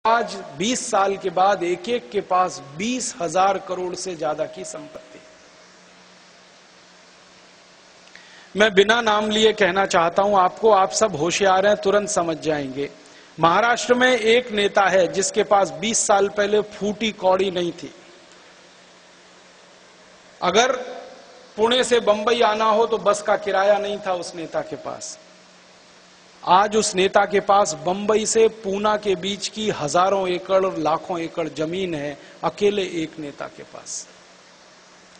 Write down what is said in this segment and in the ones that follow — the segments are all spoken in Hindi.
आज 20 साल के बाद एक एक के पास 20,000 करोड़ से ज्यादा की संपत्ति। मैं बिना नाम लिए कहना चाहता हूं आपको, आप सब होशियार हैं, तुरंत समझ जाएंगे। महाराष्ट्र में एक नेता है जिसके पास 20 साल पहले फूटी कौड़ी नहीं थी। अगर पुणे से बंबई आना हो तो बस का किराया नहीं था उस नेता के पास। आज उस नेता के पास बंबई से पूना के बीच की हजारों एकड़ और लाखों एकड़ जमीन है, अकेले एक नेता के पास।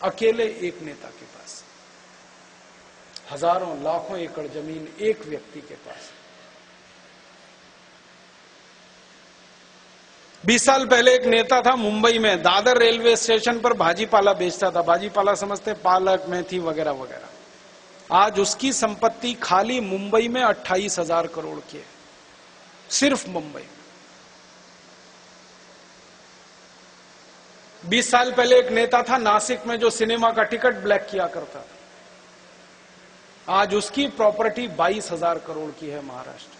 अकेले एक नेता के पास हजारों लाखों एकड़ जमीन एक व्यक्ति के पास। 20 साल पहले एक नेता था मुंबई में, दादर रेलवे स्टेशन पर भाजीपाला बेचता था। भाजीपाला समझते पालक, मेथी वगैरह वगैरह। आज उसकी संपत्ति खाली मुंबई में 28,000 करोड़ की है, सिर्फ मुंबई में। 20 साल पहले एक नेता था नासिक में जो सिनेमा का टिकट ब्लैक किया करता था। आज उसकी प्रॉपर्टी 22,000 करोड़ की है महाराष्ट्र।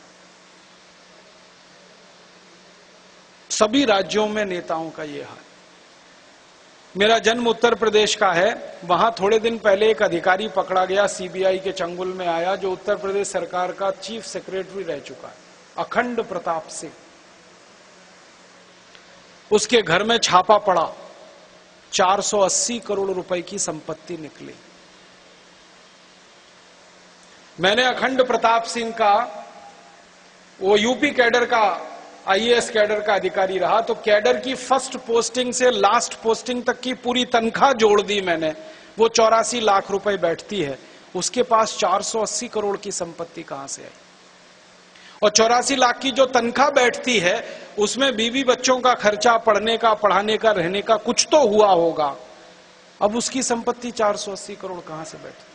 सभी राज्यों में नेताओं का ये हाल। मेरा जन्म उत्तर प्रदेश का है। वहां थोड़े दिन पहले एक अधिकारी पकड़ा गया, सीबीआई के चंगुल में आया, जो उत्तर प्रदेश सरकार का चीफ सेक्रेटरी रह चुका है, अखंड प्रताप सिंह। उसके घर में छापा पड़ा, 480 करोड़ रुपए की संपत्ति निकली। मैंने अखंड प्रताप सिंह का, वो यूपी कैडर का, आईएएस कैडर का अधिकारी रहा, तो कैडर की फर्स्ट पोस्टिंग से लास्ट पोस्टिंग तक की पूरी तनख्वाह जोड़ दी मैंने। वो 84 लाख रुपए बैठती है, उसके पास 480 करोड़ की संपत्ति कहां से आई? और 84 लाख की जो तनख्वाह बैठती है उसमें बीवी बच्चों का खर्चा, पढ़ने का, पढ़ाने का, रहने का कुछ तो हुआ होगा। अब उसकी संपत्ति 480 करोड़ कहां से बैठती?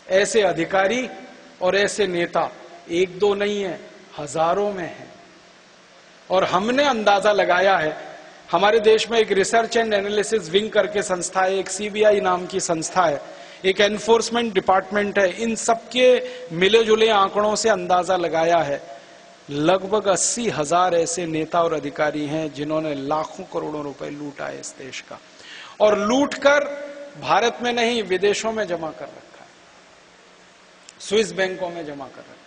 ऐसे अधिकारी और ऐसे नेता एक दो नहीं है, हजारों में है। और हमने अंदाजा लगाया है, हमारे देश में एक रिसर्च एंड एनालिसिस विंग करके संस्था है, एक सीबीआई नाम की संस्था है, एक एनफोर्समेंट डिपार्टमेंट है। इन सबके मिले जुले आंकड़ों से अंदाजा लगाया है, लगभग 80,000 ऐसे नेता और अधिकारी हैं जिन्होंने लाखों करोड़ों रुपए लूटा है इस देश का। और लूटकर भारत में नहीं, विदेशों में जमा कर रखा है, स्विस बैंकों में जमा कर रखा है।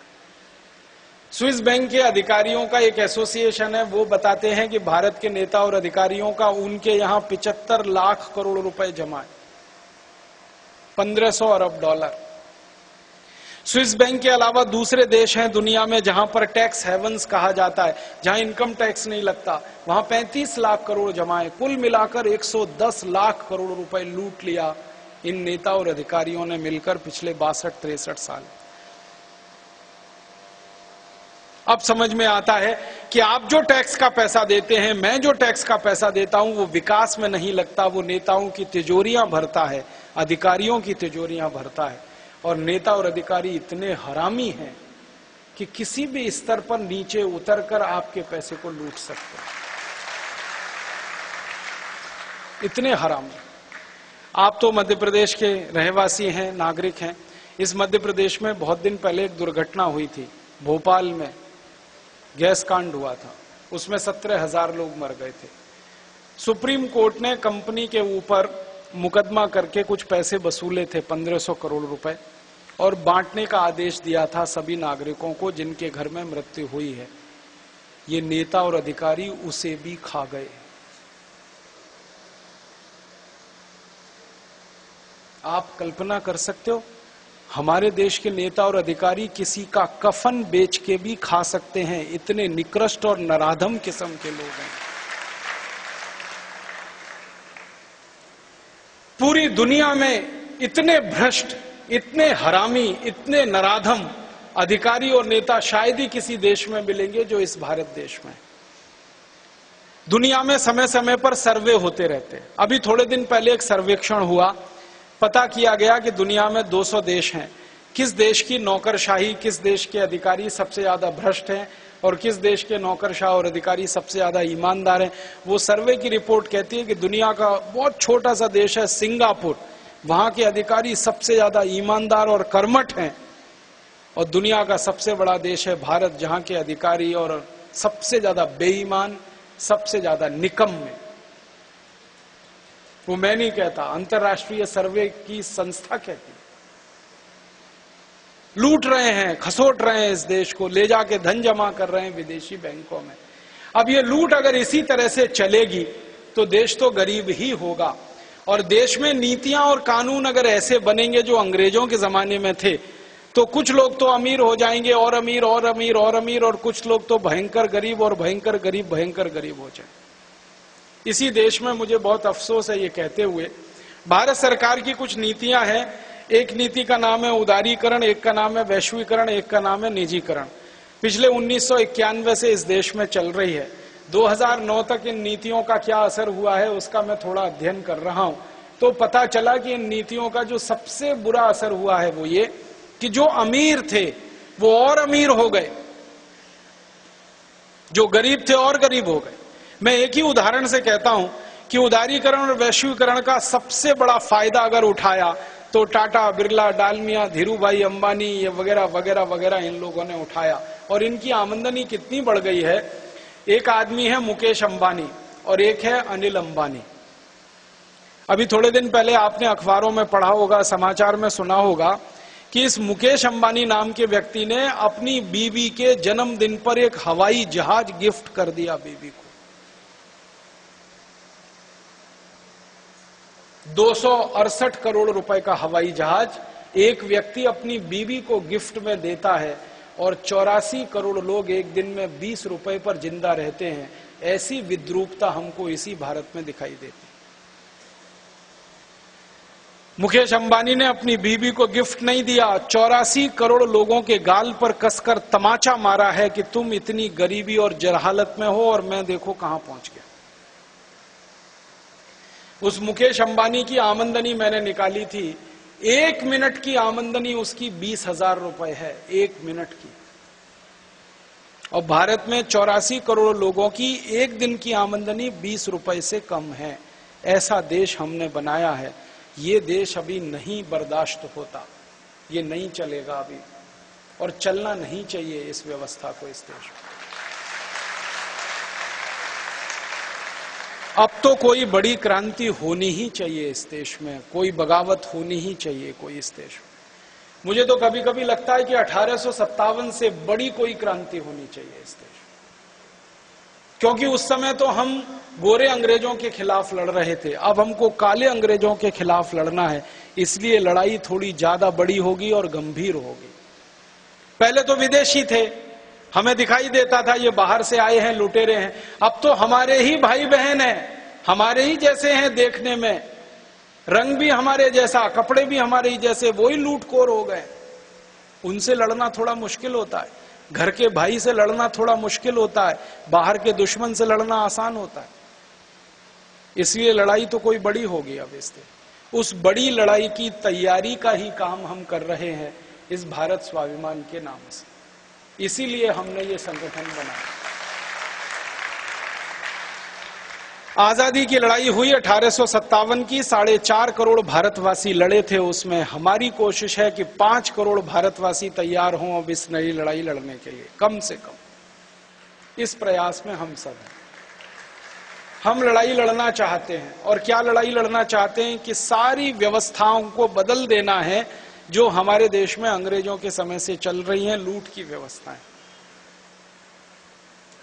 स्विस बैंक के अधिकारियों का एक एसोसिएशन है, वो बताते हैं कि भारत के नेता और अधिकारियों का उनके यहां 75 लाख करोड़ रुपए जमा है, 1500 अरब डॉलर। स्विस बैंक के अलावा दूसरे देश हैं दुनिया में जहां पर टैक्स हेवंस कहा जाता है, जहां इनकम टैक्स नहीं लगता, वहां 35 लाख करोड़ जमा है। कुल मिलाकर 110 लाख करोड़ रुपए लूट लिया इन नेता और अधिकारियों ने मिलकर पिछले 62-63 साल। अब समझ में आता है कि आप जो टैक्स का पैसा देते हैं, मैं जो टैक्स का पैसा देता हूं, वो विकास में नहीं लगता, वो नेताओं की तिजोरियां भरता है, अधिकारियों की तिजोरियां भरता है। और नेता और अधिकारी इतने हरामी हैं कि किसी भी स्तर पर नीचे उतरकर आपके पैसे को लूट सकते हैं, इतने हरामी। आप तो मध्य प्रदेश के रहवासी हैं, नागरिक हैं। इस मध्य प्रदेश में बहुत दिन पहले एक दुर्घटना हुई थी, भोपाल में गैस कांड हुआ था, उसमें 17,000 लोग मर गए थे। सुप्रीम कोर्ट ने कंपनी के ऊपर मुकदमा करके कुछ पैसे वसूले थे, 1500 करोड़ रुपए, और बांटने का आदेश दिया था सभी नागरिकों को जिनके घर में मृत्यु हुई है। ये नेता और अधिकारी उसे भी खा गए। आप कल्पना कर सकते हो, हमारे देश के नेता और अधिकारी किसी का कफन बेच के भी खा सकते हैं, इतने निकृष्ट और नराधम किस्म के लोग हैं। पूरी दुनिया में इतने भ्रष्ट, इतने हरामी, इतने नराधम अधिकारी और नेता शायद ही किसी देश में मिलेंगे जो इस भारत देश में। दुनिया में समय समय पर सर्वे होते रहते हैं। अभी थोड़े दिन पहले एक सर्वेक्षण हुआ, पता किया गया कि दुनिया में 200 देश हैं, किस देश की नौकरशाही, किस देश के अधिकारी सबसे ज्यादा भ्रष्ट हैं और किस देश के नौकरशाह और अधिकारी सबसे ज्यादा ईमानदार हैं। वो सर्वे की रिपोर्ट कहती है कि दुनिया का बहुत छोटा सा देश है सिंगापुर, वहां के अधिकारी सबसे ज्यादा ईमानदार और कर्मठ हैं। और दुनिया का सबसे बड़ा देश है भारत, जहां के अधिकारी और सबसे ज्यादा बेईमान, सबसे ज्यादा निकम्मे। वो मैं नहीं कहता, अंतर्राष्ट्रीय सर्वे की संस्था कहती है। लूट रहे हैं, खसोट रहे हैं इस देश को, ले जाके धन जमा कर रहे हैं विदेशी बैंकों में। अब ये लूट अगर इसी तरह से चलेगी तो देश तो गरीब ही होगा। और देश में नीतियां और कानून अगर ऐसे बनेंगे जो अंग्रेजों के जमाने में थे, तो कुछ लोग तो अमीर हो जाएंगे और अमीर और अमीर और अमीर, और कुछ लोग तो भयंकर गरीब और भयंकर गरीब हो जाए। इसी देश में मुझे बहुत अफसोस है ये कहते हुए, भारत सरकार की कुछ नीतियां हैं। एक नीति का नाम है उदारीकरण, एक का नाम है वैश्वीकरण, एक का नाम है निजीकरण। पिछले 1991 से इस देश में चल रही है। 2009 तक इन नीतियों का क्या असर हुआ है उसका मैं थोड़ा अध्ययन कर रहा हूं, तो पता चला कि इन नीतियों का जो सबसे बुरा असर हुआ है वो ये कि जो अमीर थे वो और अमीर हो गए, जो गरीब थे और गरीब हो गए। मैं एक ही उदाहरण से कहता हूं कि उदारीकरण और वैश्वीकरण का सबसे बड़ा फायदा अगर उठाया तो टाटा, बिरला, डालमिया, धीरूभाई अंबानी, ये वगैरह वगैरह वगैरह इन लोगों ने उठाया। और इनकी आमदनी कितनी बढ़ गई है। एक आदमी है मुकेश अंबानी और एक है अनिल अंबानी। अभी थोड़े दिन पहले आपने अखबारों में पढ़ा होगा, समाचार में सुना होगा कि इस मुकेश अंबानी नाम के व्यक्ति ने अपनी बीवी के जन्मदिन पर एक हवाई जहाज गिफ्ट कर दिया बीवी को। 268 करोड़ रुपए का हवाई जहाज एक व्यक्ति अपनी बीवी को गिफ्ट में देता है, और 84 करोड़ लोग एक दिन में 20 रुपए पर जिंदा रहते हैं। ऐसी विद्रूपता हमको इसी भारत में दिखाई देती। मुकेश अंबानी ने अपनी बीवी को गिफ्ट नहीं दिया, 84 करोड़ लोगों के गाल पर कसकर तमाचा मारा है कि तुम इतनी गरीबी और जरहालत में हो और मैं देखो कहां पहुंच गया। उस मुकेश अंबानी की आमदनी मैंने निकाली थी, 1 मिनट की आमदनी उसकी 20,000 रुपए है, 1 मिनट की। और भारत में 84 करोड़ लोगों की एक दिन की आमदनी 20 रुपए से कम है। ऐसा देश हमने बनाया है। ये देश अभी नहीं बर्दाश्त होता, ये नहीं चलेगा अभी, और चलना नहीं चाहिए इस व्यवस्था को इस देश में। अब तो कोई बड़ी क्रांति होनी ही चाहिए इस देश में, कोई बगावत होनी ही चाहिए कोई इस देश में। मुझे तो कभी कभी लगता है कि 1857 से बड़ी कोई क्रांति होनी चाहिए इस देश में, क्योंकि उस समय तो हम गोरे अंग्रेजों के खिलाफ लड़ रहे थे, अब हमको काले अंग्रेजों के खिलाफ लड़ना है। इसलिए लड़ाई थोड़ी ज्यादा बड़ी होगी और गंभीर होगी। पहले तो विदेशी थे, हमें दिखाई देता था ये बाहर से आए हैं, लुटेरे हैं। अब तो हमारे ही भाई बहन हैं, हमारे ही जैसे हैं देखने में, रंग भी हमारे जैसा, कपड़े भी हमारे ही जैसे, वही लूटखोर हो गए। उनसे लड़ना थोड़ा मुश्किल होता है, घर के भाई से लड़ना थोड़ा मुश्किल होता है, बाहर के दुश्मन से लड़ना आसान होता है। इसलिए लड़ाई तो कोई बड़ी होगी अब इससे। उस बड़ी लड़ाई की तैयारी का ही काम हम कर रहे हैं इस भारत स्वाभिमान के नाम से। इसीलिए हमने ये संगठन बनाया। आजादी की लड़ाई हुई 1857 की, 4.5 करोड़ भारतवासी लड़े थे उसमें। हमारी कोशिश है कि 5 करोड़ भारतवासी तैयार हों अब इस नई लड़ाई लड़ने के लिए, कम से कम। इस प्रयास में हम सब हैं। हम लड़ाई लड़ना चाहते हैं। और क्या लड़ाई लड़ना चाहते हैं कि सारी व्यवस्थाओं को बदल देना है जो हमारे देश में अंग्रेजों के समय से चल रही हैं, लूट की व्यवस्थाएं।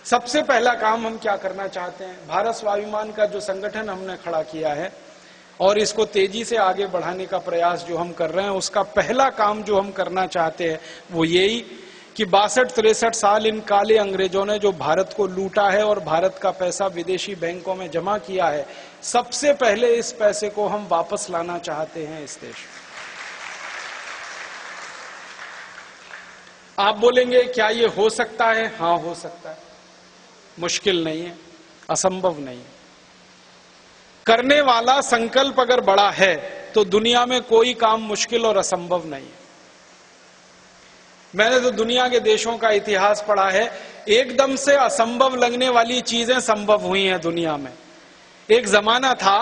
सबसे पहला काम हम क्या करना चाहते हैं, भारत स्वाभिमान का जो संगठन हमने खड़ा किया है और इसको तेजी से आगे बढ़ाने का प्रयास जो हम कर रहे हैं, उसका पहला काम जो हम करना चाहते हैं वो यही कि 62-63 साल इन काले अंग्रेजों ने जो भारत को लूटा है और भारत का पैसा विदेशी बैंकों में जमा किया है, सबसे पहले इस पैसे को हम वापस लाना चाहते हैं इस देश में। आप बोलेंगे क्या ये हो सकता है? हाँ, हो सकता है। मुश्किल नहीं है, असंभव नहीं है। करने वाला संकल्प अगर बड़ा है तो दुनिया में कोई काम मुश्किल और असंभव नहीं है। मैंने तो दुनिया के देशों का इतिहास पढ़ा है, एकदम से असंभव लगने वाली चीजें संभव हुई हैं दुनिया में। एक जमाना था